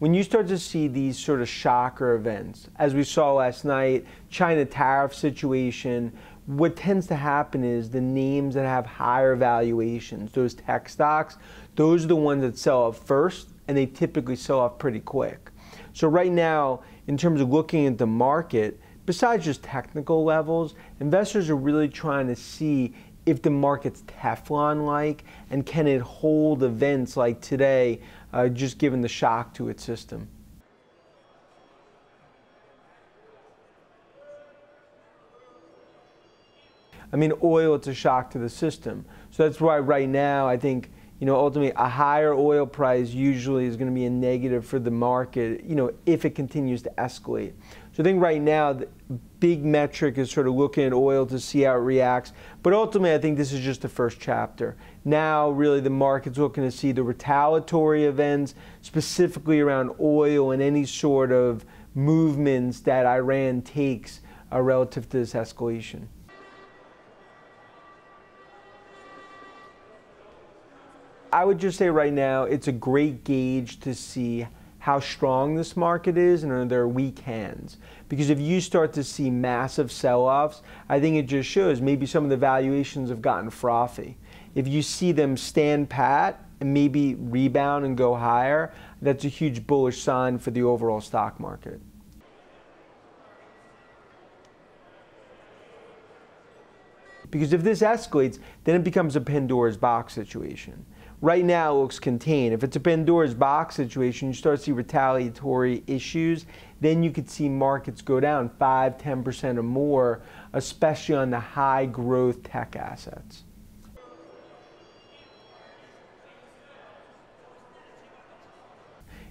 When you start to see these sort of shocker events, as we saw last night, China tariff situation, what tends to happen is the names that have higher valuations, those tech stocks, those are the ones that sell off first, and they typically sell off pretty quick. So right now, in terms of looking at the market, besides just technical levels, investors are really trying to see if the market's Teflon-like, and can it hold events like today, just given the shock to its system. I mean, oil, it's a shock to the system. So that's why right now I think, ultimately a higher oil price usually is going to be a negative for the market, if it continues to escalate. So I think right now the big metric is sort of looking at oil to see how it reacts. But ultimately I think this is just the first chapter. Now really the market's looking to see the retaliatory events, specifically around oil and any sort of movements that Iran takes relative to this escalation. I would just say right now it's a great gauge to see how strong this market is and are there weak hands. Because if you start to see massive sell-offs, I think it just shows maybe some of the valuations have gotten frothy. If you see them stand pat and maybe rebound and go higher, that's a huge bullish sign for the overall stock market. Because if this escalates, then it becomes a Pandora's box situation. Right now it looks contained. If it's a Pandora's box situation, you start to see retaliatory issues, then you could see markets go down 5–10% or more, especially on the high growth tech assets.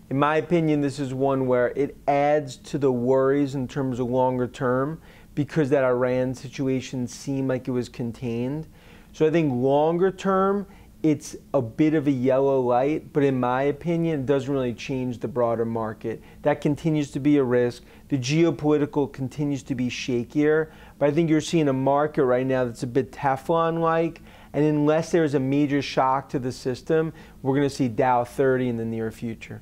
In my opinion, this is one where it adds to the worries in terms of longer term because that Iran situation seemed like it was contained. So I think longer term, it's a bit of a yellow light, but in my opinion, it doesn't really change the broader market. That continues to be a risk. The geopolitical continues to be shakier, but I think you're seeing a market right now that's a bit Teflon-like, and unless there's a major shock to the system, we're going to see Dow 30 in the near future.